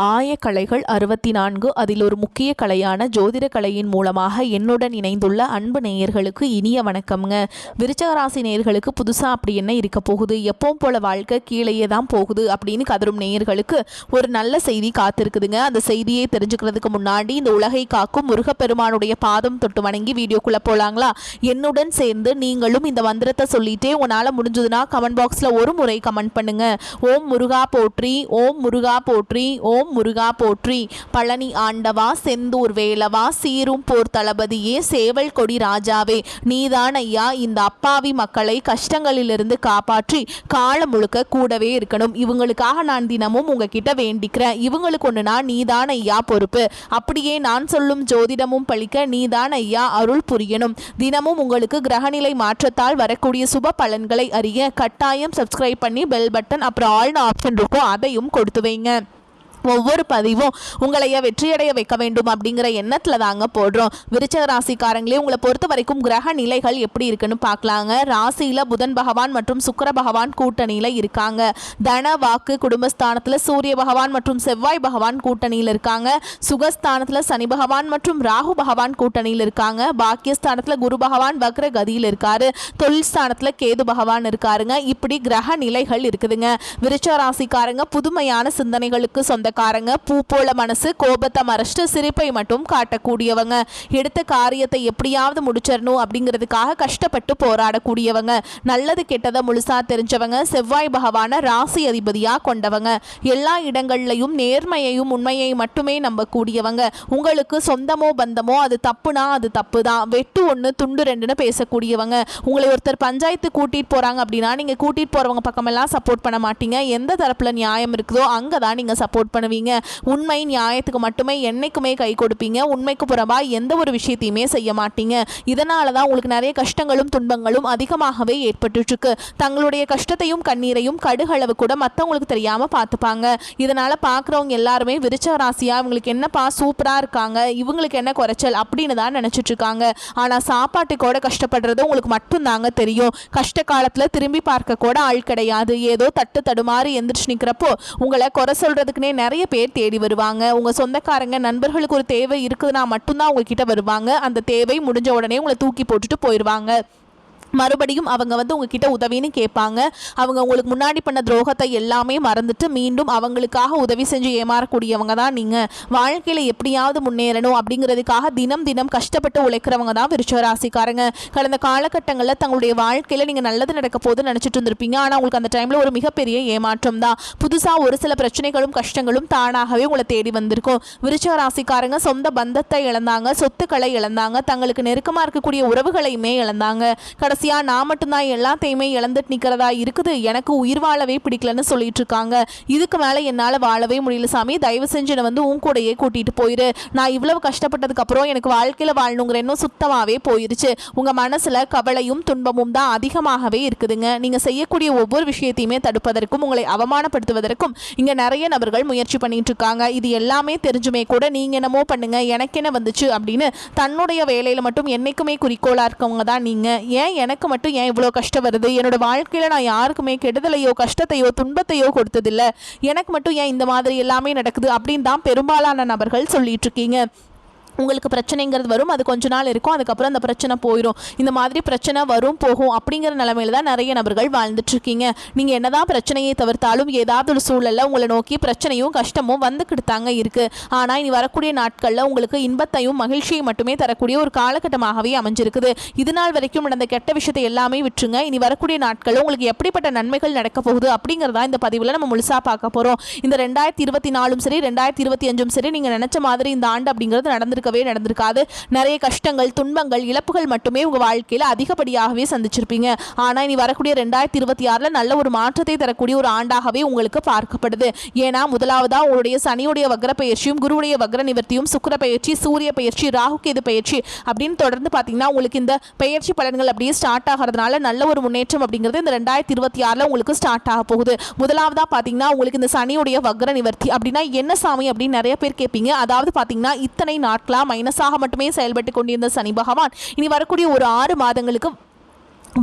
ஆயக்கலைகள் 64 அதில் ஒரு முக்கிய கலையான ஜோதிட கலையின் மூலமாக என்னுடன் இணைந்துள்ள அன்பு நேயர்களுக்கு இனிய வணக்கம்ங்க. விருச்சக ராசி நேயர்களுக்கு புதுசாக அப்படி என்ன இருக்க போகுது, எப்பவும் போல வாழ்க்கை கீழேயே தான் போகுது அப்படின்னு கதரும் நேயர்களுக்கு ஒரு நல்ல செய்தி காத்திருக்குதுங்க. அந்த செய்தியை தெரிஞ்சுக்கிறதுக்கு முன்னாடி இந்த உலகை காக்கும் முருகப்பெருமானுடைய பாதம் தொட்டு வணங்கி வீடியோக்குள்ளே போகலாங்களா? என்னுடன் சேர்ந்து நீங்களும் இந்த மந்திரத்தை சொல்லிட்டே உங்களால் முடிஞ்சதுன்னா கமெண்ட் பாக்ஸில் ஒரு முறை கமெண்ட் பண்ணுங்க. ஓம் முருகா போற்றி, ஓம் முருகா போற்றி, ஓம் முருகா போற்றி. பழனி ஆண்டவா, செந்தூர் வேலவா, சீரும் போர் தளபதியே, சேவல் கொடி ராஜாவே, நீதான் ஐயா இந்த அப்பாவி மக்களை கஷ்டங்களிலிருந்து காப்பாற்றி காலம் முழுக்க கூடவே இருக்கணும். இவங்களுக்காக நான் தினமும் உங்ககிட்ட வேண்டிக்கிறேன். இவங்களுக்கு ஒண்ணுனா நீதான் ஐயா பொறுப்பு. அப்படியே நான் சொல்லும் ஜோதிடமும் பழிக்க நீதான் ஐயா அருள் புரியணும். தினமும் உங்களுக்கு கிரகநிலை மாற்றத்தால் வரக்கூடிய சுப பலன்களை அறிய கட்டாயம் சப்ஸ்கிரைப் பண்ணி பெல் பட்டன் அப்புறம் ஆல்னு ஆப்ஷன் இருக்கும், அதையும் கொடுத்து வைங்க. ஒவ்வொரு பதிவும் உங்களைய வெற்றியடைய வைக்க வேண்டும் அப்படிங்கிற எண்ணத்தில் தாங்க போடுறோம். விருச்சக ராசிக்காரங்களே, உங்களை பொறுத்த வரைக்கும் கிரக நிலைகள் எப்படி இருக்குன்னு பார்க்கலாங்க. ராசியில் புதன் பகவான் மற்றும் சுக்கிர பகவான் கூட்டணியில் இருக்காங்க. தன வாக்கு குடும்பஸ்தானத்தில் சூரிய பகவான் மற்றும் செவ்வாய் பகவான் கூட்டணியில் இருக்காங்க. சுகஸ்தானத்தில் சனி பகவான் மற்றும் ராகு பகவான் கூட்டணியில் இருக்காங்க. பாக்கியஸ்தானத்தில் குரு பகவான் வக்ர கதியில் இருக்காரு. தொழில் ஸ்தானத்தில் கேது பகவான் இருக்காருங்க. இப்படி கிரக நிலைகள் இருக்குதுங்க. விருச்சக ராசிக்காரங்க புதுமையான சிந்தனைகளுக்கு சொந்த பூ போல மனசு, கோபத்தை மறைச்சிட்டு சிரிப்பை மட்டும் காட்டக்கூடியவங்க. எடுத்த காரியத்தை எப்படியாவது முடிச்சிடணும் அப்படிங்கிறதுக்காக கஷ்டப்பட்டு போராடக்கூடியவங்க. நல்லது கெட்டதை முழுசா தெரிஞ்சவங்க. செவ்வாய் பகவான ராசி அதிபதியா கொண்டவங்க. எல்லா இடங்கள்லையும் நேர்மையையும் உண்மையை மட்டுமே நம்பக்கூடியவங்க. உங்களுக்கு சொந்தமோ பந்தமோ அது தப்புனா அது தப்பு தான், வெட்டு ஒன்று துண்டு ரெண்டுன்னு பேசக்கூடியவங்க. உங்களை ஒருத்தர் பஞ்சாயத்து கூட்டிட்டு போறாங்க அப்படின்னா நீங்க கூட்டிட்டு போறவங்க பக்கமெல்லாம் சப்போர்ட் பண்ண மாட்டீங்க. எந்த தரப்புல நியாயம் இருக்குதோ அங்கதான் நீங்க சப்போர்ட் பண்ணுவீங்க. உண்மை நியாயத்துக்கு மட்டுமே என்னைக்குமே கை கொடுப்பீங்க. உண்மைக்கு புறம்பா எந்த ஒரு விஷயத்தையுமே செய்ய மாட்டீங்க. இதனால தான் உங்களுக்கு நிறைய கஷ்டங்களும் துன்பங்களும் அதிகமாகவே ஏற்பட்டு இருக்கு. தங்களுடைய கஷ்டத்தையும் கண்ணீரையும் கடுகளவு கூட மற்றவங்களுக்கு தெரியாம பார்த்துப்பாங்க. இதனால பார்க்குறவங்க எல்லாருமே விருச்சக ராசியா இவங்களுக்கு என்னப்பா சூப்பரா இருக்காங்க, இவங்களுக்கு என்ன குறைச்சல் அப்படின்னு தான் நினைச்சிட்டு இருக்காங்க. ஆனா சாப்பாட்டுக்கூட கஷ்டப்படுறது உங்களுக்கு மட்டும் தாங்க தெரியும். கஷ்ட காலத்துல திரும்பி பார்க்க கூட ஆள் கிடையாது. ஏதோ தட்டு தடுமாறி எந்திரிச்சு நிற்கிறப்போ உங்களை குறை சொல்றதுக்குன்னே நிறைய பேர் தேடி வருவாங்க. உங்க சொந்தக்காரங்க நண்பர்களுக்கு ஒரு தேவை இருக்குதுன்னா மட்டும்தான் உங்ககிட்ட வருவாங்க. அந்த தேவை முடிஞ்ச உடனே உங்களை தூக்கி போட்டுட்டு போயிடுவாங்க. மறுபடியும் அவங்க உங்ககிட்ட உதவின்னு கேட்பாங்க. அவங்க உங்களுக்கு முன்னாடி பண்ண துரோகத்தை எல்லாமே மறந்துட்டு மீண்டும் அவங்களுக்காக உதவி செஞ்சு ஏமாறக்கூடியவங்க தான் நீங்கள். வாழ்க்கையில் எப்படியாவது முன்னேறணும் அப்படிங்கிறதுக்காக தினம் தினம் கஷ்டப்பட்டு உழைக்கிறவங்க தான் விருச்சக ராசிக்காரங்க. கடந்த காலகட்டங்களில் தங்களுடைய வாழ்க்கையில் நீங்கள் நல்லது நடக்க போது நினச்சிட்டு இருந்திருப்பீங்க. ஆனால் உங்களுக்கு அந்த டைமில் ஒரு மிகப்பெரிய ஏமாற்றம் தான். புதுசாக ஒரு சில பிரச்சனைகளும் கஷ்டங்களும் தானாகவே உங்களை தேடி வந்திருக்கும். விருச்சக ராசிக்காரங்க சொந்த பந்தத்தை இழந்தாங்க, சொத்துக்களை இழந்தாங்க, தங்களுக்கு நெருக்கமாக இருக்கக்கூடிய உறவுகளையுமே இழந்தாங்க. நான் மட்டும்தான் எல்லாத்தையுமே இழந்துட்டு நிக்கிறதா இருக்குது, எனக்கு உயிர் வாழவே பிடிக்கலன்னு சொல்லிட்டு இருக்காங்க. இதுக்கு மேல என்னால வாழவே முடியல சாமி, தயவு செஞ்சு என்னை உன் கூடையே கூட்டிட்டு போயிரு. நான் இவ்வளவு கஷ்டப்பட்டதுக்கு அப்புறம் எனக்கு வாழ்க்கையில வாழணுங்கிற எண்ணம் சுத்தமாவே போயிருச்சு. உங்க மனசுல கவலையும் துன்பமும் தான் அதிகமாகவே இருக்குதுங்க. நீங்க செய்யக்கூடிய ஒவ்வொரு விஷயத்தையுமே தடுப்பதற்கும் உங்களை அவமானப்படுத்துவதற்கும் இங்க நிறைய நபர்கள் முயற்சி பண்ணிட்டு இருக்காங்க. இது எல்லாமே தெரிஞ்சுமே கூட நீங்க என்னமோ பண்ணுங்க, எனக்கு என்ன வந்துச்சு அப்படின்னு தன்னுடைய வேலையில மட்டும் என்னைக்குமே குறிக்கோளா இருக்கவங்க தான் நீங்க. ஏன் எனக்கு மட்டும் ஏன் இவ்வளோ கஷ்டம் வருது, என்னோட வாழ்க்கையில் நான் யாருக்குமே கெடுதலையோ கஷ்டத்தையோ துன்பத்தையோ கொடுத்ததில்லை, எனக்கு மட்டும் ஏன் இந்த மாதிரி எல்லாமே நடக்குது அப்படின்னு தான் பெரும்பாலான நபர்கள் சொல்லிட்டு இருக்கீங்க. உங்களுக்கு பிரச்சனைங்கிறது வரும், அது கொஞ்ச நாள் இருக்கும், அதுக்கப்புறம் அந்த பிரச்சனை போயிடும். இந்த மாதிரி பிரச்சனை வரும் போகும் அப்படிங்கிற நிலைமையில தான் நிறைய நபர்கள் வாழ்ந்துட்டு இருக்கீங்க. நீங்கள் என்னதான் பிரச்சனையை தவிர்த்தாலும் ஏதாவது ஒரு சூழலில் உங்களை நோக்கி பிரச்சனையும் கஷ்டமும் வந்துக்கிட்டு தாங்க இருக்குது. ஆனால் இனி வரக்கூடிய நாட்களில் உங்களுக்கு இன்பத்தையும் மகிழ்ச்சியும் மட்டுமே தரக்கூடிய ஒரு காலகட்டமாகவே அமைஞ்சிருக்குது. இது நாள் வரைக்கும் நடந்த கெட்ட விஷயத்தை எல்லாமே விட்டுருங்க. இனி வரக்கூடிய நாட்களில் உங்களுக்கு எப்படிப்பட்ட நன்மைகள் நடக்க போகுது அப்படிங்கிறதா இந்த பதிவில் நம்ம முழுசாக பார்க்க போகிறோம். இந்த 2024 சரி 2025 சரி நீங்கள் நினச்ச மாதிரி இந்த ஆண்டு அப்படிங்கிறது நடந்திருக்காது. நிறைய கஷ்டங்கள் துன்பங்கள் இழப்புகள் மட்டுமே உங்க வாழ்க்கையில் அதிகப்படியாகவே சந்திச்சிருப்பீங்க. ஆனா இனி வரக்கூடிய 2026 நல்ல ஒரு மாற்றத்தை தரக்கூடிய ஒரு ஆண்டாகவே உங்களுக்கு பார்க்கப்படுது. ஏன்னா முதலாவதா உங்களுடைய சனியுடைய வக்ர பயிற்சியும் குருவுடைய வக்ர நிவர்த்தியும் சுக்கிர பயிற்சி சூரிய பயிற்சி ராகு கேது பயிற்சி அப்படின்னு தொடர்ந்து பார்த்தீங்கன்னா உங்களுக்கு இந்த பயிற்சி பலன்கள் அப்படியே ஸ்டார்ட் ஆகிறதுனால நல்ல ஒரு முன்னேற்றம் அப்படிங்கிறது இந்த 2026 உங்களுக்கு ஸ்டார்ட் ஆக போகுது. முதலாவதா பார்த்தீங்கன்னா உங்களுக்கு இந்த சனியுடைய வக்ர நிவர்த்தி அப்படின்னா என்ன சாமி அப்படின்னு நிறைய பேர் கேட்பீங்க. அதாவது பார்த்தீங்கன்னா இத்தனை நாட்களா மைனஸாக மட்டுமே செயல்பட்டு கொண்டிருந்த சனி பகவான் இனி வரக்கூடிய ஒரு 6 மாதங்களுக்கு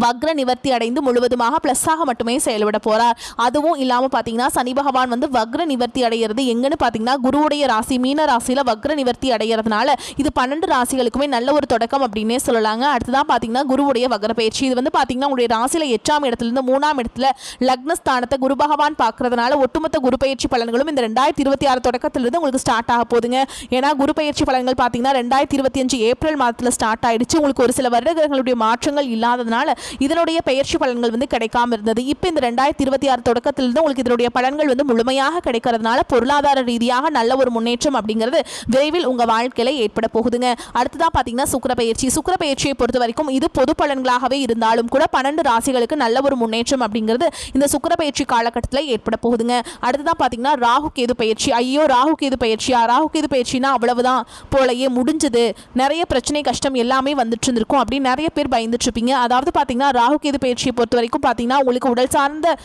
வக்ர நிவர்த்தி அடைந்து முழுவதுமாக ப்ளஸ்ஸாக மட்டுமே செயல்பட போகிறார். அதுவும் இல்லாமல் பார்த்தீங்கன்னா சனி பகவான் வந்து வக்ர நிவர்த்தி அடைகிறது எங்கன்னு பார்த்தீங்கன்னா குருவுடைய ராசி மீன ராசியில் வக்ர நிவர்த்தி அடைகிறதுனால இது 12 ராசிகளுக்குமே நல்ல ஒரு தொடக்கம் அப்படின்னே சொல்லலாங்க. அடுத்ததான் பார்த்தீங்கன்னா குருவுடைய வக்ர பயிற்சி. இது வந்து பார்த்தீங்கன்னா உங்களுடைய ராசியில் 8ஆம் இடத்துலேருந்து 3ஆம் இடத்துல லக்னஸ்தானத்தை குரு பகவான் பார்க்கறதுனால ஒட்டுமொத்த குரு பயிற்சி பலன்களும் இந்த 2026 தொடக்கத்திலிருந்து உங்களுக்கு ஸ்டார்ட் ஆக போகுதுங்க. ஏன்னா குரு பயிற்சி பலன்கள் பார்த்தீங்கன்னா 2025 ஏப்ரல் மாதத்தில் ஸ்டார்ட் ஆயிடுச்சு. உங்களுக்கு ஒரு சில வருட கிரகங்களுடைய மாற்றங்கள் இல்லாததுனால இதனுடைய பயிற்சி பலன்கள் வந்து கிடைக்காம இருந்தது. இப்போ இந்த 2026 தொடக்கத்திலிருந்து உங்களுக்கு இதனுடைய பலன்கள் வந்து முழுமையாக கிடைக்கிறதுனால பொருளாதார ரீதியாக நல்ல ஒரு முன்னேற்றம் அப்படிங்கிறது விரைவில் உங்க வாழ்க்கையில ஏற்பட போகுதுங்க. அடுத்ததான் பார்த்தீங்கன்னா சுக்கிர பயிற்சி. சுக்கிர பயிற்சியை பொறுத்த வரைக்கும் இது பொது பலன்களாகவே இருந்தாலும் கூட 12 ராசிகளுக்கு நல்ல ஒரு முன்னேற்றம் அப்படிங்கிறது இந்த சுக்கிர பயிற்சி காலகட்டத்தில் ஏற்பட போகுதுங்க. அடுத்ததான் பார்த்தீங்கன்னா ராகு கேது பயிற்சி. ஐயோ ராகு கேது பயிற்சியா? ராகு கேது பயிற்சினா அவ்வளவுதான் போலயே முடிஞ்சது, நிறைய பிரச்சனை கஷ்டம் எல்லாமே வந்துட்டு இருந்திருக்கும் அப்படின்னு நிறைய பேர் பயந்துட்டு இருப்பீங்க. அதாவது பார்த்தீங்கன்னா ராகு கேது பயிற்சியை பொறுத்த வரைக்கும் பார்த்தீங்கன்னா உங்களுக்கு உடல் சார்ந்த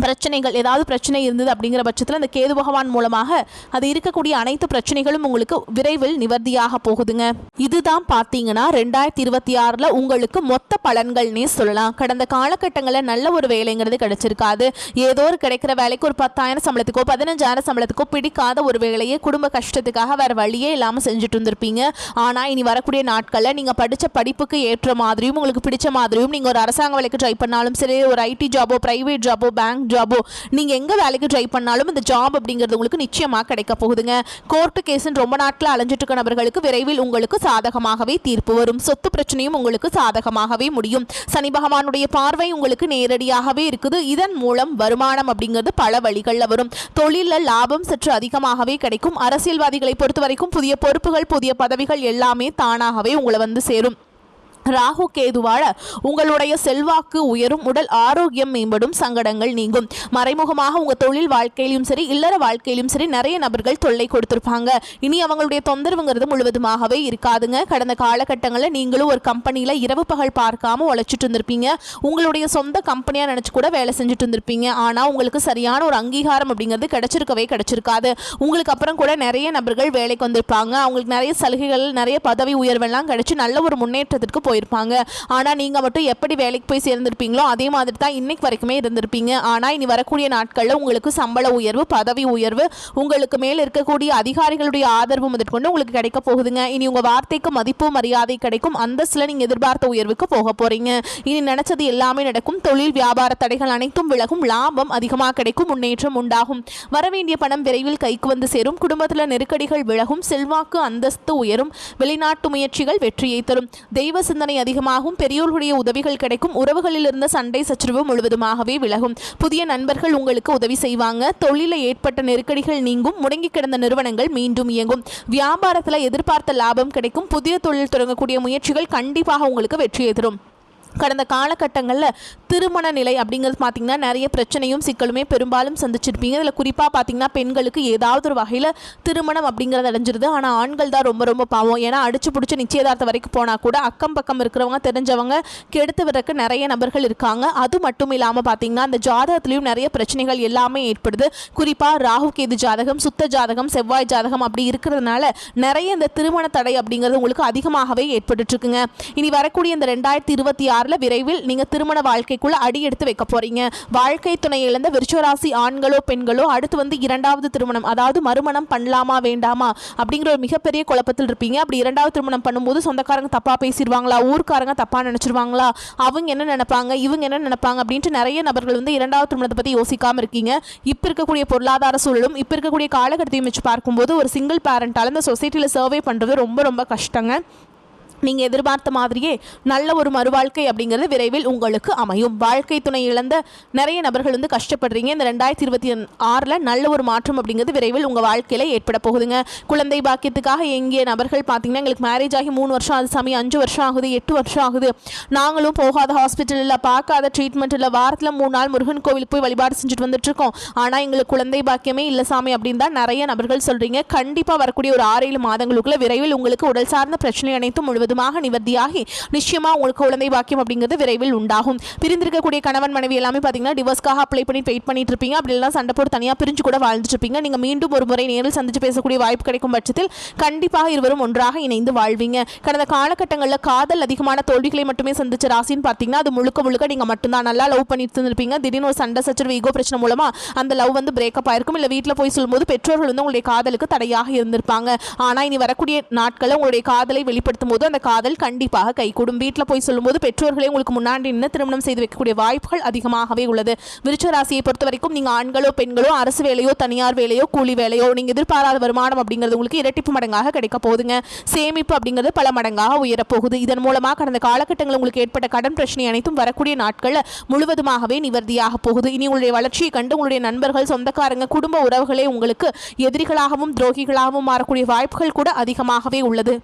பிரச்சனைகள் ஏதாவது பிரச்சனை இருந்தது அப்படிங்கிற பட்சத்தில் அந்த கேது பகவான் மூலமாக அது இருக்கக்கூடிய அனைத்து பிரச்சனைகளும் உங்களுக்கு விரைவில் நிவர்த்தியாக போகுதுங்க. இதுதான் பார்த்தீங்கன்னா 2026 உங்களுக்கு மொத்த பலன்கள்னே சொல்லலாம். கடந்த காலகட்டங்களில் நல்ல ஒரு வேலைங்கிறது கிடைச்சிருக்காது. ஏதோ ஒரு கிடைக்கிற வேலைக்கு ஒரு 10,000 சம்பளத்துக்கோ 15,000 சம்பளத்துக்கோ பிடிக்காத ஒரு வேலையை குடும்ப கஷ்டத்துக்காக வேற வழியே இல்லாமல் செஞ்சுட்டு இருந்திருப்பீங்க. ஆனால் இனி வரக்கூடிய நாட்களில் நீங்கள் படித்த படிப்புக்கு ஏற்ற மாதிரியும் உங்களுக்கு பிடிச்ச மாதிரியும் நீங்கள் ஒரு அரசாங்க வேலைக்கு ட்ரை பண்ணாலும் சரி, ஒரு ஐடி ஜாபோ பிரைவேட் ஜாபோ பேங்க் ஜாபோ நீங்க எங்க வேலைக்கு ட்ரை பண்ணாலும் இந்த ஜாப் அப்படிங்கிறது உங்களுக்கு நிச்சயமா கிடைக்க போகுதுங்க. கோர்ட்டு கேஸ்ன்னு ரொம்ப நாட்கள் அலைஞ்சிட்டு இருக்க நபர்களுக்கு விரைவில் உங்களுக்கு சாதகமாகவே தீர்ப்பு வரும். சொத்து பிரச்சனையும் உங்களுக்கு சாதகமாகவே முடியும். சனி பகவானுடைய பார்வை உங்களுக்கு நேரடியாகவே இருக்குது. இதன் மூலம் வருமானம் அப்படிங்கிறது பல வழிகளில் வரும். தொழிலில் லாபம் சற்று அதிகமாகவே கிடைக்கும். அரசியல்வாதிகளை பொறுத்த வரைக்கும் புதிய பொறுப்புகள் புதிய பதவிகள் எல்லாமே தானாகவே உங்களை வந்து சேரும். ராகு கேதுவால உங்களுடைய செல்வாக்கு உயரும், உடல் ஆரோக்கியம் மேம்படும், சங்கடங்கள் நீங்கும். மறைமுகமாக உங்க தொழில் வாழ்க்கையிலும் சரி இல்லற வாழ்க்கையிலும் சரி நிறைய நபர்கள் தொல்லை கொடுத்திருப்பாங்க. இனி அவங்களுடைய தொந்தரவுங்கிறது முழுவதுமாகவே இருக்காதுங்க. கடந்த காலகட்டங்களில் நீங்களும் ஒரு கம்பெனியில் இரவு பகல் பார்க்காம உழைச்சிட்டு இருந்திருப்பீங்க. உங்களுடைய சொந்த கம்பெனியாக நினச்சி கூட வேலை செஞ்சுட்டு இருந்திருப்பீங்க. ஆனால் உங்களுக்கு சரியான ஒரு அங்கீகாரம் அப்படிங்கிறது கிடைச்சிருக்காது. உங்களுக்கு அப்புறம் கூட நிறைய நபர்கள் வேலைக்கு வந்திருப்பாங்க. அவங்களுக்கு நிறைய சலுகைகள் நிறைய பதவி உயர்வெல்லாம் கிடைச்சி நல்ல ஒரு முன்னேற்றத்திற்கு போயிருப்பாங்க. ஆனால் நீங்கள் மட்டும் எப்படி வேலைக்கு போய் சேர்ந்திருப்பீங்களோ அதே மாதிரி தான் இன்னைக்கு வரைக்குமே இருந்திருப்பீங்க. ஆனால் இனி வரக்கூடிய நாட்களில் உங்களுக்கு சம்பள உயர்வு பதவி உயர்வு உங்களுக்கு மேல் இருக்கக்கூடிய அதிகாரிகளுடைய ஆதரவு முதற்கொண்டு உங்களுக்கு கிடைக்க போகுதுங்க. இனி உங்கள் வார்த்தைக்கு மதிப்பு மரியாதை கிடைக்கும். அந்தஸ்தில் நீங்கள் எதிர்பார்த்த உயர்வுக்கு போக போறீங்க. இனி நினைச்சது எல்லாமே நடக்கும். தொழில் வியாபார தடைகள் அனைத்தும் விலகும். லாபம் அதிகமாக கிடைக்கும். முன்னேற்றம் உண்டாகும். வரவேண்டிய பணம் விரைவில் கைக்கு வந்து சேரும். குடும்பத்தில் நெருக்கடிகள் விலகும். செல்வாக்கு அந்தஸ்து உயரும். வெளிநாட்டு முயற்சிகள் வெற்றியை தரும். தெய்வ சிந்தனை அதிகமாகும். பெரியோர்களுடைய உதவிகள் கிடைக்கும். உறவுகளில் இருந்த சண்டை சச்சரவு முழுவதுமாகவே விலகும். புதிய நண்பர்கள் உங்களுக்கு உதவி செய்வாங்க. தொழிலில் ஏற்பட்ட நெருக்கடிகள் நீங்கும். முடங்கி கிடந்த நிறுவனங்கள் மீண்டும் இயங்கும். வியாபாரத்தில் எதிர்பார்த்த லாபம் கிடைக்கும். புதிய தொழில் தொடங்கக்கூடிய முயற்சிகள் கண்டிப்பாக உங்களுக்கு வெற்றியை தரும். கடந்த காலகட்டங்களில் திருமண நிலை அப்படிங்கிறது பார்த்தீங்கன்னா நிறைய பிரச்சனையும் சிக்கலுமே பெரும்பாலும் சந்திச்சிருப்பீங்க. இதில் குறிப்பாக பார்த்தீங்கன்னா பெண்களுக்கு ஏதாவது ஒரு வகையில் திருமணம் அப்படிங்கிறது அடைஞ்சிருது. ஆனால் ஆண்கள் தான் ரொம்ப ரொம்ப பாவம். ஏன்னா அடிச்சு பிடிச்சி நிச்சயதார்த்தம் வரைக்கும் போனால் கூட அக்கம் பக்கம் இருக்கிறவங்க தெரிஞ்சவங்க கெடுத்து விடுறதுக்கு நிறைய நபர்கள் இருக்காங்க. அது மட்டும் இல்லாமல் பார்த்தீங்கன்னா அந்த ஜாதகத்துலேயும் நிறைய பிரச்சனைகள் எல்லாமே ஏற்படுது. குறிப்பாக ராகு கேது ஜாதகம் சுத்த ஜாதகம் செவ்வாய் ஜாதகம் அப்படி இருக்கிறதுனால நிறைய இந்த திருமண தடை அப்படிங்கிறது உங்களுக்கு அதிகமாகவே ஏற்பட்டு இருக்குங்க. இனி வரக்கூடிய இந்த 2026 விரைவில் நீங்க திருமண வாழ்க்கைக்குள்ள அடி எடுத்து வைக்க போறீங்க. வாழ்க்கை துணை இழந்த விருச்சிகராசி ஆண்களோ பெண்களோ அடுத்து வந்து இரண்டாவது திருமணம் அதாவது மறுமணம் பண்ணலாமா வேண்டாமா அப்படிங்கிற ஒரு மிகப்பெரிய குழப்பத்தில் இருப்பீங்க. அப்படி இரண்டாவது திருமணம் பண்ணும்போது சொந்தக்காரங்க தப்பா பேசிடுவாங்களா, ஊர்க்காரங்க தப்பா நினைச்சிருவாங்களா, அவங்க என்ன நினைப்பாங்க இவங்க என்ன நினைப்பாங்க அப்படின்ட்டு நிறைய நபர்கள் வந்து இரண்டாவது திருமணத்தை பத்தி யோசிக்காம இருக்கீங்க. இப்ப இருக்கக்கூடிய பொருளாதார சூழலும் இப்ப இருக்கக்கூடிய காலகட்டத்தையும் வச்சு பார்க்கும்போது ஒரு சிங்கிள் பேரண்டால இந்த சொசைட்டில சர்வே பண்றது ரொம்ப ரொம்ப கஷ்டங்க. நீங்கள் எதிர்பார்த்த மாதிரியே நல்ல ஒரு மறுவாழ்க்கை அப்படிங்கிறது விரைவில் உங்களுக்கு அமையும். வாழ்க்கை துணை இழந்த நிறைய நபர்கள் வந்து கஷ்டப்படுறீங்க. இந்த 2026 நல்ல ஒரு மாற்றம் அப்படிங்கிறது விரைவில் உங்கள் வாழ்க்கையில் ஏற்பட போகுதுங்க. குழந்தை பாக்கியத்துக்காக எங்கிய நபர்கள் பார்த்தீங்கன்னா எங்களுக்கு மேரேஜ் ஆகி 3 வருஷம் ஆகுது சாமி, 5 வருஷம் ஆகுது, 8 வருஷம் ஆகுது, நாங்களும் போகாத ஹாஸ்பிட்டல் இல்லை, பார்க்காத ட்ரீட்மெண்ட் இல்லை, வாரத்தில் 3 நாள் முருகன் கோவிலுக்கு போய் வழிபாடு செஞ்சுட்டு வந்துட்டு இருக்கோம், ஆனால் எங்களுக்கு குழந்தை பாக்கியமே இல்லை சாமி அப்படின்னு தான் நிறைய நபர்கள் சொல்கிறீங்க. கண்டிப்பாக வரக்கூடிய ஒரு 6-7 மாதங்களுக்குள்ள விரைவில் உங்களுக்கு உடல் சார்ந்த பிரச்சனை அனைத்தும் முழுவதும் முழுவதுமாக நிவர்த்தியாகி நிச்சயமா உங்களுக்கு குழந்தை பாக்கியம் அப்படிங்கிறது விரைவில் உண்டாகும். பிரிந்திருக்கக்கூடிய கணவன் மனைவி எல்லாமே பார்த்தீங்கன்னா டிவோர்ஸ்க்காக அப்ளை பண்ணி வெயிட் பண்ணிட்டு இருப்பீங்க. அப்படி எல்லாம் சண்டை போட்டு தனியாக பிரிஞ்சு கூட வாழ்ந்துட்டு இருப்பீங்க. நீங்கள் மீண்டும் ஒரு முறை நேரில் சந்திச்சு பேசக்கூடிய வாய்ப்பு கிடைக்கும் பட்சத்தில் கண்டிப்பாக இருவரும் ஒன்றாக இணைந்து வாழ்வீங்க. கடந்த காலகட்டங்களில் காதல் அதிகமான தோல்விகளை மட்டுமே சந்திச்ச ராசின்னு பார்த்தீங்கன்னா அது முழுக்க முழுக்க நீங்கள் மட்டும்தான். நல்லா லவ் பண்ணிட்டு இருந்திருப்பீங்க. திடீர்னு ஒரு சண்டை சச்சரவு ஈகோ பிரச்சனை மூலமா அந்த லவ் பிரேக்கப் ஆயிருக்கும். இல்லை வீட்டில் போய் சொல்லும்போது பெற்றோர்கள் உங்களுடைய காதலுக்கு தடையாக இருந்திருப்பாங்க. ஆனால் இனி வரக்கூடிய நாட்களில் உங்களுடைய காதலை வெளிப்படுத்தும் போது அந்த காதல் கண்டிப்பாக கைகூடும். வீட்டில் போய் சொல்லும்போது பெற்றோர்களே உங்களுக்கு முன்னாடி நின்று திருமணம் செய்து வைக்கக்கூடிய வாய்ப்புகள் அதிகமாகவே உள்ளது. விருச்சிக ராசியை பொறுத்த வரைக்கும் நீங்கள் ஆண்களோ பெண்களோ அரசு வேலையோ தனியார் வேலையோ கூலி வேலையோ நீங்கள் எதிர்பாராத வருமானம் அப்படிங்கிறது உங்களுக்கு இரட்டிப்பு மடங்காக கிடைக்க போகுதுங்க. சேமிப்பு அப்படிங்கிறது பல மடங்காக உயரப்போகுது. இதன் மூலமாக கடந்த காலகட்டங்களில் உங்களுக்கு ஏற்பட்ட கடன் பிரச்சனை அனைத்தும் வரக்கூடிய நாட்களில் முழுவதுமாகவே நிவர்த்தியாக போகுது. இனி உங்களுடைய வளர்ச்சியை கண்டு உங்களுடைய நண்பர்கள், சொந்தக்காரங்க, குடும்ப உறவுகளே உங்களுக்கு எதிரிகளாகவும் துரோகிகளாகவும் மாறக்கூடிய வாய்ப்புகள் கூட அதிகமாகவே உள்ளது.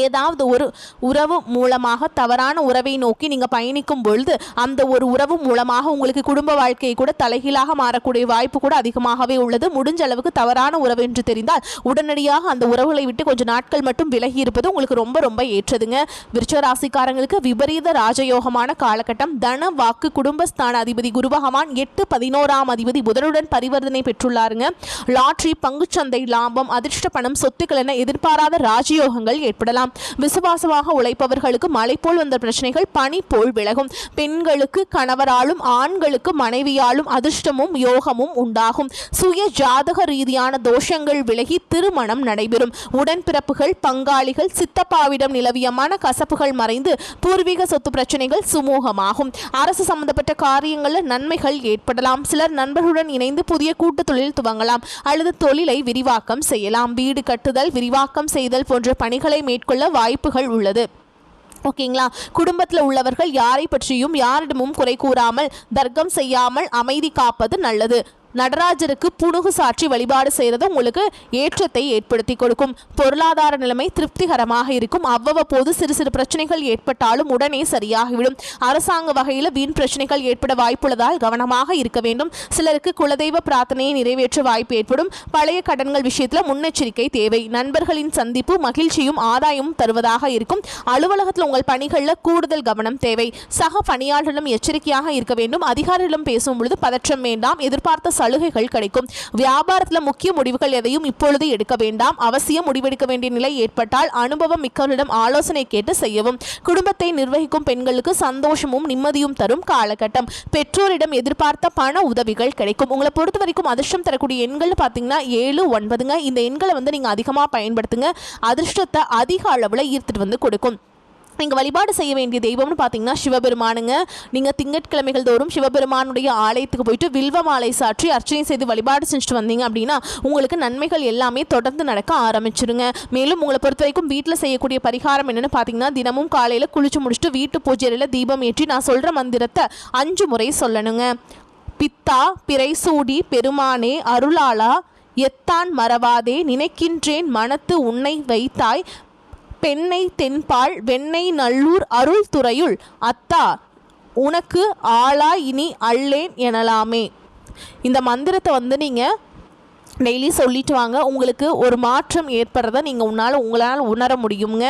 ஏதாவது ஒரு உறவு மூலமாக தவறான உறவை நோக்கி நீங்கள் பயணிக்கும் பொழுது அந்த ஒரு உறவு மூலமாக உங்களுக்கு குடும்ப வாழ்க்கையை கூட தலைகீழாக மாறக்கூடிய வாய்ப்பு கூட அதிகமாகவே உள்ளது. முடிஞ்ச அளவுக்கு தவறான உறவு என்று தெரிந்தால் உடனடியாக அந்த உறவுகளை விட்டு கொஞ்சம் நாட்கள் மட்டும் விலகி இருப்பது உங்களுக்கு ரொம்ப ரொம்ப ஏற்றதுங்க. விருச்சிக ராசிக்காரங்களுக்கு விபரீத ராஜயோகமான காலகட்டம். தன வாக்கு குடும்பஸ்தான அதிபதி குரு பகவான் 8-11 அதிபதி புதனுடன் பரிவர்த்தனை பெற்றுள்ளாருங்க. லாட்ரி, பங்குச்சந்தை லாபம், அதிர்ஷ்ட பணம், சொத்துக்கள் என எதிர்பாராத ராஜயோகங்கள் ஏற்படலாம். விசுவாசமாக உழைப்பவர்களுக்கு மலை போல் வந்த பிரச்சனைகள் பனி போல் விலகும். பெண்களுக்கு கணவராலும் ஆண்களுக்கு மனைவியாலும் அதிர்ஷ்டமும் யோகமும் உண்டாகும். சுய ஜாதக ரீதியான தோஷங்கள் விலகி திருமணம் நடைபெறும். உடன்பிறப்புகள், பங்காளிகள், சித்தப்பாவிடம் நிலவிய மன கசப்புகள் மறைந்து பூர்வீக சொத்து பிரச்சனைகள் சுமூகமாகும். அரசு சம்பந்தப்பட்ட காரியங்களில் நன்மைகள் ஏற்படலாம். சிலர் நண்பர்களுடன் இணைந்து புதிய கூட்டு தொழில் துவங்கலாம் அல்லது தொழிலை விரிவாக்கம் செய்யலாம். வீடு கட்டுதல், விரிவாக்கம் செய்தல் போன்ற பணிகளை மேற்கொள்ள வாய்ப்புகள் உள்ளது. ஓகேங்களா. குடும்பத்தில் உள்ளவர்கள் யாரை பற்றியும் யாரிடமும் குறை கூறாமல் தர்க்கம் செய்யாமல் அமைதி காப்பது நல்லது. நடராஜருக்கு புணுகு சாற்றி வழிபாடு செய்கிறது உங்களுக்கு ஏற்றத்தை ஏற்படுத்தி கொடுக்கும். பொருளாதார நிலைமை திருப்திகரமாக இருக்கும். அவ்வப்போது சிறு சிறு பிரச்சனைகள் ஏற்பட்டாலும் உடனே சரியாகிவிடும். அரசாங்க வகையில் வீண் பிரச்சனைகள் ஏற்பட வாய்ப்புள்ளதால் கவனமாக இருக்க வேண்டும். சிலருக்கு குலதெய்வ பிரார்த்தனையை நிறைவேற்ற வாய்ப்பு ஏற்படும். பழைய கடன்கள் விஷயத்தில் முன்னெச்சரிக்கை தேவை. நண்பர்களின் சந்திப்பு மகிழ்ச்சியும் ஆதாயமும் தருவதாக இருக்கும். அலுவலகத்தில் உங்கள் பணிகளில் கூடுதல் கவனம் தேவை. சக பணியாளரிடம் எச்சரிக்கையாக இருக்க வேண்டும். அதிகாரிகளிடம் பேசும் பொழுது பதற்றம் வேண்டாம். எதிர்பார்த்த சலுகைகள் கிடைக்கும். வியாபாரத்தில் முக்கிய முடிவுகள் எதையும் இப்பொழுது எடுக்க வேண்டாம். அவசியம் முடிவெடுக்க வேண்டிய நிலை ஏற்பட்டால் அனுபவம் மிக்கவரிடம் ஆலோசனை கேட்டு செய்யவும். குடும்பத்தை நிர்வகிக்கும் பெண்களுக்கு சந்தோஷமும் நிம்மதியும் தரும் காலகட்டம். பெற்றோரிடம் எதிர்பார்த்த பண உதவிகள் கிடைக்கும். உங்களை பொறுத்த வரைக்கும் அதிர்ஷ்டம் தரக்கூடிய எண்கள் பார்த்தீங்கன்னா 7, 9. இந்த எண்களை நீங்கள் அதிகமாக பயன்படுத்துங்க. அதிர்ஷ்டத்தை அதிக அளவில் ஈர்த்துட்டு கொடுக்கும். நீங்கள் வழிபாடு செய்ய வேண்டிய தெய்வம்னு பார்த்தீங்கன்னா சிவபெருமானுங்க. நீங்கள் திங்கட்கிழமைகள் தோறும் சிவபெருமானுடைய ஆலயத்துக்கு போயிட்டு வில்வ மாலை சாற்றி அர்ச்சனை செய்து வழிபாடு செஞ்சுட்டு வந்தீங்க அப்படின்னா உங்களுக்கு நன்மைகள் எல்லாமே தொடர்ந்து நடக்க ஆரம்பிச்சிருங்க. மேலும் உங்களை பொறுத்த வரைக்கும் வீட்டில் செய்யக்கூடிய பரிகாரம் என்னென்னு பார்த்தீங்கன்னா தினமும் காலையில் குளிச்சு முடிச்சுட்டு வீட்டு பூஜையில் தீபம் ஏற்றி நான் சொல்கிற மந்திரத்தை 5 முறை சொல்லணுங்க. பித்தா பிறை சூடி பெருமானே அருளாளா எத்தான் மறவாதே நினைக்கின்றேன் மனத்து உன்னை வைத்தாய் பெண்ணை தென்பால் வெண்ணை நல்லூர் அருள் துறையுள் அத்தா உனக்கு ஆளா இனி அல்லேன் எனலாமே. இந்த மந்திரத்தை நீங்கள் டெய்லி சொல்லிட்டு வாங்க. உங்களுக்கு ஒரு மாற்றம் ஏற்படுறத உங்களால் உணர முடியுங்க.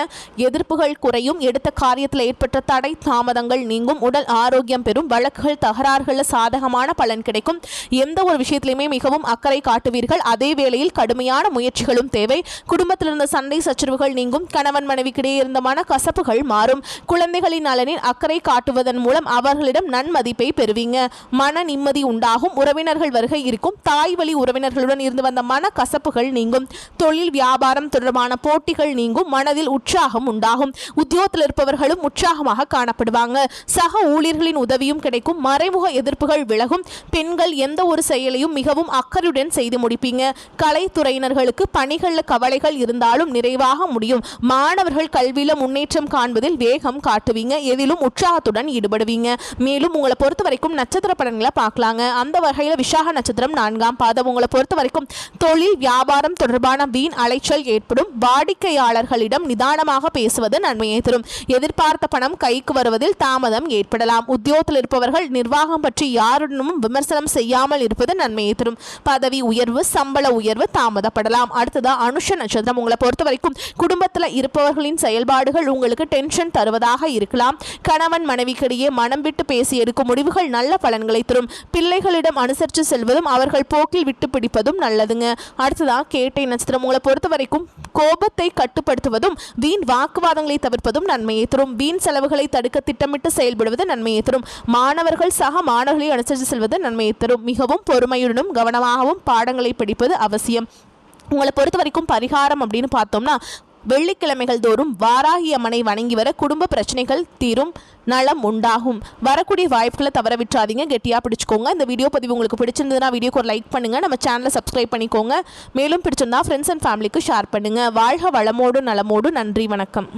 எதிர்ப்புகள் குறையும். எடுத்த காரியத்தில் ஏற்பட்ட தடை தாமதங்கள் நீங்கும். உடல் ஆரோக்கியம் பெறும். வழக்குகள் தகராறுகளில் சாதகமான பலன் கிடைக்கும். எந்த ஒரு விஷயத்திலையுமே மிகவும் அக்கறை காட்டுவீர்கள். அதே வேளையில் கடுமையான முயற்சிகளும் தேவை. குடும்பத்தில் இருந்த சண்டை சச்சரவுகள் நீங்கும். கணவன் மனைவிக்கிடையே இருந்த மன கசப்புகள் மாறும். குழந்தைகளின் நலனில் அக்கறை காட்டுவதன் மூலம் அவர்களிடம் நன்மதிப்பை பெறுவீங்க. மன நிம்மதி உண்டாகும். உறவினர்கள் வருகை இருக்கும். தாய் வழி உறவினர்களுடன் இருந்து வந்த மன கசப்புகள் நீங்கும். தொழில் வியாபாரம் தொடர்பான போட்டிகள் நீங்கும். மனதில் உற்சாகம் உண்டாகும். உத்தியோகத்தில் இருப்பவர்களும் உற்சாகமாக காணப்படுவாங்க. சக ஊழியர்களின் உதவியும் கிடைக்கும். மறைமுக எதிர்ப்புகள் விலகும். பெண்கள் எந்த ஒரு செயலையும் மிகவும் அக்கறையுடன் செய்து முடிப்பீங்க. கலைத்துறையினர்களுக்கு பணிகளில் கவலைகள் இருந்தாலும் நிறைவாக முடியும். மாணவர்கள் கல்வியில முன்னேற்றம் காண்பதில் வேகம் காட்டுவீங்க. எதிலும் உற்சாகத்துடன் ஈடுபடுவீங்க. மேலும் உங்களை பொறுத்த வரைக்கும் நட்சத்திர பலன்களை பார்க்கலாங்க. அந்த வகையில் விசாக நட்சத்திரம் 4ஆம் பாதம். உங்களை பொறுத்த வரைக்கும் தொழில் வியாபாரம் தொடர்பான வீண் அலைச்சல் ஏற்படும். வாடிக்கையாளர்களிடம் நிதானமாக பேசுவது நன்மையை தரும். எதிர்பார்த்த பணம் கைக்கு வருவதில் தாமதம் ஏற்படலாம். உத்தியோகத்தில் இருப்பவர்கள் நிர்வாகம் பற்றி யாருடனும் விமர்சனம் செய்யாமல் இருப்பது நன்மையை தரும். பதவி உயர்வு, சம்பள உயர்வு தாமதப்படலாம். அடுத்ததா அனுஷ நட்சத்திரம். உங்களை பொறுத்த வரைக்கும் குடும்பத்தில் இருப்பவர்களின் செயல்பாடுகள் உங்களுக்கு டென்ஷன் தருவதாக இருக்கலாம். கணவன் மனைவிக்கிடையே மனம் விட்டு பேசி எடுக்கும் முடிவுகள் நல்ல பலன்களை தரும். பிள்ளைகளிடம் அனுசரித்து செல்வதும் அவர்கள் போக்கில் விட்டு பிடிப்பதும் நல்லதுங்க. அடுத்ததா கேட்டை நட்சத்திரம். உங்களை பொறுத்த வரைக்கும் கோபத்தை கட்டுப்படுத்துவதும் வீண் வாக்குவாதங்களை தவிர்ப்பதும் நன்மையை தரும். வீண் செலவுகளை தடுக்க திட்டமிட்டு செயல்படுவது நன்மையை தரும். மாணவர்கள் சக மாணவர்களை அனுசரித்து செல்வது நன்மையை தரும். மிகவும் பொறுமையுடனும் கவனமாகவும் பாடங்களை படிப்பது அவசியம். உங்களை பொறுத்த வரைக்கும் பரிகாரம் அப்படின்னு பார்த்தோம்னா, வெள்ளிக்கிழமைகள் தோறும் வாராகி அம்மனை வணங்கி வர குடும்ப பிரச்சனைகள் தீரும், நலம் உண்டாகும். வரக்கூடிய வாய்ப்புகளை தவற விட்டுறாதீங்க, கெட்டியாக பிடிச்சிக்கோங்க. இந்த வீடியோ பதிவு உங்களுக்கு பிடிச்சிருந்ததுன்னா வீடியோக்கு ஒரு லைக் பண்ணுங்கள், நம்ம சேனலை சப்ஸ்கிரைப் பண்ணிக்கோங்க. மேலும் பிடிச்சிருந்தா ஃப்ரெண்ட்ஸ் அண்ட் ஃபேமிலிக்கு ஷேர் பண்ணுங்கள். வாழ்க வளமோடு நலமோடு. நன்றி, வணக்கம்.